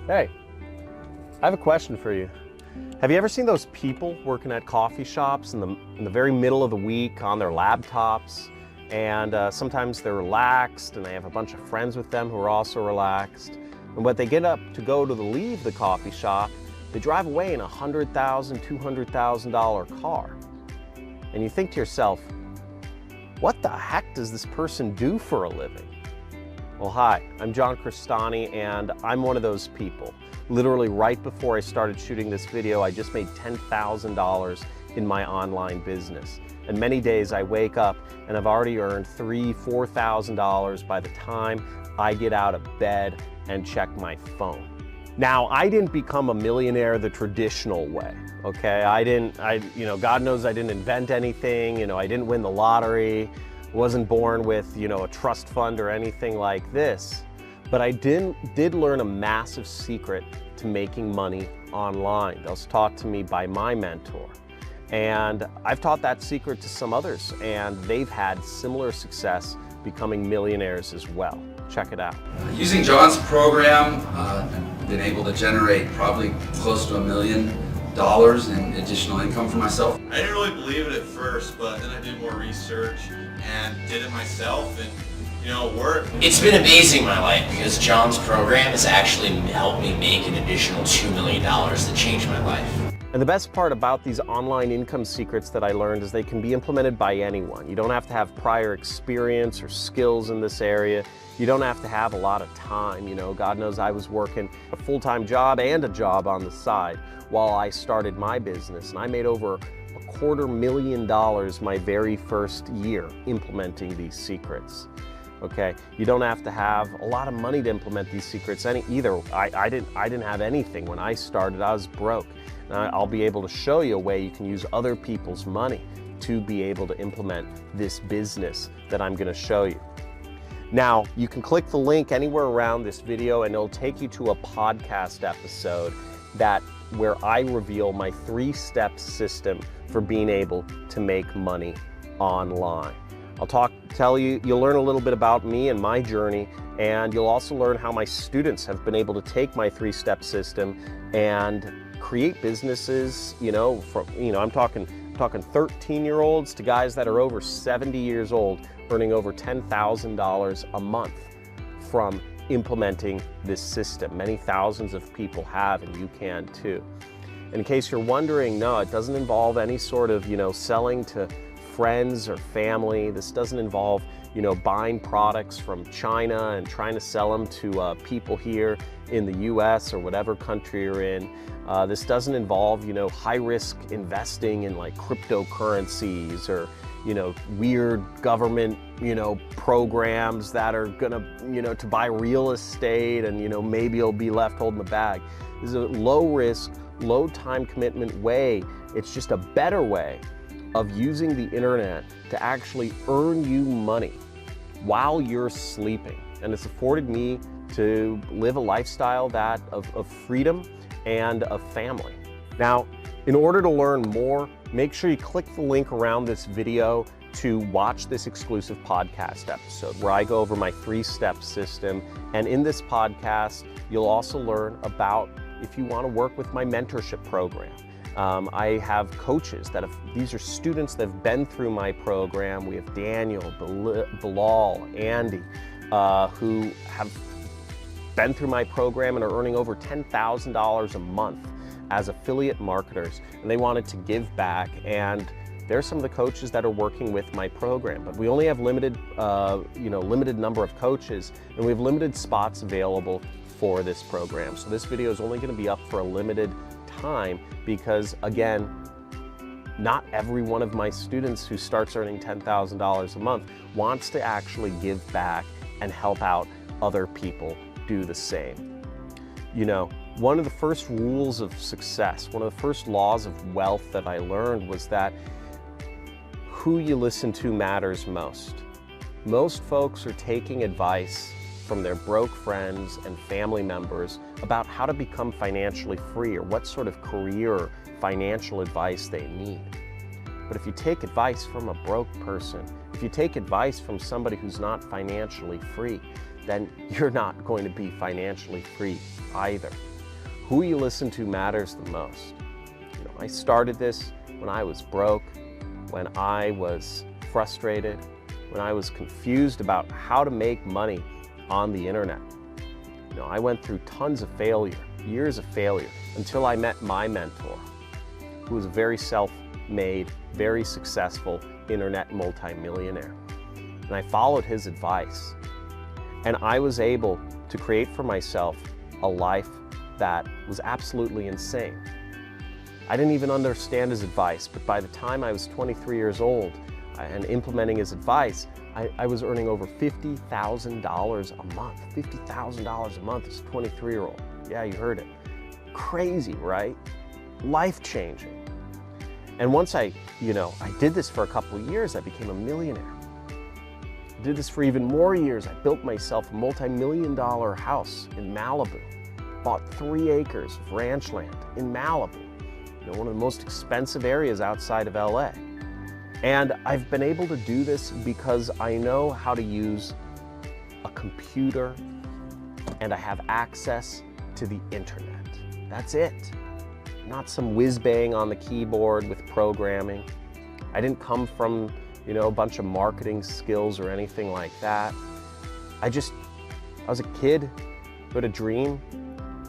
Hey, I have a question for you. Have you ever seen those people working at coffee shops in the very middle of the week on their laptops? And sometimes they're relaxed and they have a bunch of friends with them who are also relaxed. And when they get up to go to leave the coffee shop, they drive away in a $100,000, $200,000 car. And you think to yourself, what the heck does this person do for a living? Well, hi, I'm John Crestani, and I'm one of those people. Literally right before I started shooting this video, I just made $10,000 in my online business. And many days I wake up and I've already earned $3,000, $4,000 by the time I get out of bed and check my phone. Now, I didn't become a millionaire the traditional way, okay? God knows I didn't invent anything, I didn't win the lottery, wasn't born with, a trust fund or anything like this. But I did learn a massive secret to making money online. That was taught to me by my mentor. And I've taught that secret to some others, and they've had similar success becoming millionaires as well. Check it out. Using John's program, I've been able to generate probably close to $1 million in additional income for myself. I didn't really believe it at first, but then I did more research and did it myself, and it worked. It's been amazing my life because John's program has actually helped me make an additional $2 million that changed my life. And the best part about these online income secrets that I learned is they can be implemented by anyone. You don't have to have prior experience or skills in this area. You don't have to have a lot of time. God knows I was working a full-time job and a job on the side while I started my business. And I made over $250,000 my very first year implementing these secrets. Okay, you don't have to have a lot of money to implement these secrets either. I didn't have anything when I started. I was broke. Now, I'll be able to show you a way you can use other people's money to be able to implement this business that I'm going to show you. Now, you can click the link anywhere around this video and it'll take you to a podcast episode where I reveal my 3-step system for being able to make money online. You'll learn a little bit about me and my journey, and you'll also learn how my students have been able to take my 3-step system and create businesses, I'm talking 13-year-olds to guys that are over 70 years old, earning over $10,000 a month from implementing this system. Many thousands of people have, and you can too. In case you're wondering, no, it doesn't involve any sort of, selling to friends or family. This doesn't involve, buying products from China and trying to sell them to people here in the US or whatever country you're in. This doesn't involve, high-risk investing in like cryptocurrencies or, weird government, programs that are gonna, to buy real estate and, maybe you'll be left holding the bag. This is a low-risk, low-time commitment way. It's just a better way of using the internet to actually earn you money while you're sleeping. And it's afforded me to live a lifestyle of freedom and of family. Now, in order to learn more, make sure you click the link around this video to watch this exclusive podcast episode where I go over my 3-step system. And in this podcast, you'll also learn about if you want to work with my mentorship program. I have coaches these are students that have been through my program. We have Daniel, Bilal, Andy, who have been through my program and are earning over $10,000 a month as affiliate marketers. And they wanted to give back, and they're some of the coaches that are working with my program. But we only have limited number of coaches, and we have limited spots available for this program. So this video is only going to be up for a limited time because, again, not every one of my students who starts earning $10,000 a month wants to actually give back and help out other people do the same. One of the first rules of success, one of the first laws of wealth that I learned was that who you listen to matters most. Most folks are taking advice from their broke friends and family members about how to become financially free or what sort of career or financial advice they need. But if you take advice from a broke person, if you take advice from somebody who's not financially free, then you're not going to be financially free either. who you listen to matters the most. You know, I started this when I was broke, when I was frustrated, when I was confused about how to make money on the internet. You know, I went through tons of failure, years of failure, until I met my mentor, who was a very self-made, very successful internet multimillionaire. And I followed his advice. And I was able to create for myself a life that was absolutely insane. I didn't even understand his advice, but by the time I was 23 years old and implementing his advice, I was earning over $50,000 a month. $50,000 a month as a 23-year-old. Yeah, you heard it. Crazy, right? Life-changing. And once I did this for a couple of years, I became a millionaire. I did this for even more years. I built myself a multi-million-dollar house in Malibu. Bought 3 acres of ranch land in Malibu, one of the most expensive areas outside of LA. And I've been able to do this because I know how to use a computer and I have access to the internet. That's it. Not some whiz-bang on the keyboard with programming. I didn't come from, a bunch of marketing skills or anything like that. I was a kid who had a dream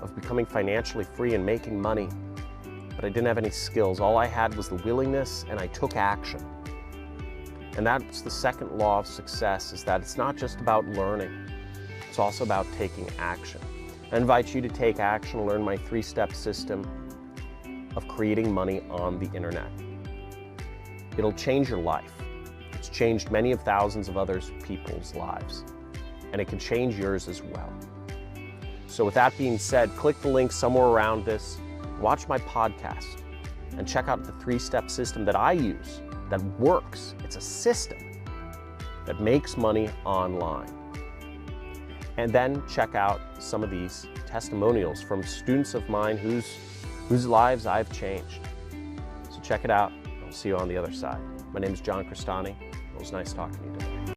of becoming financially free and making money, but I didn't have any skills. All I had was the willingness, and I took action. And that's the second law of success, is that it's not just about learning, it's also about taking action. I invite you to take action, learn my 3-step system of creating money on the internet. It'll change your life. It's changed many of thousands of other people's lives, and it can change yours as well. So with that being said, click the link somewhere around this, watch my podcast, and check out the 3-step system that I use that works. It's a system that makes money online. And then check out some of these testimonials from students of mine whose lives I've changed. So check it out. I'll see you on the other side. My name is John Crestani. It was nice talking to you today.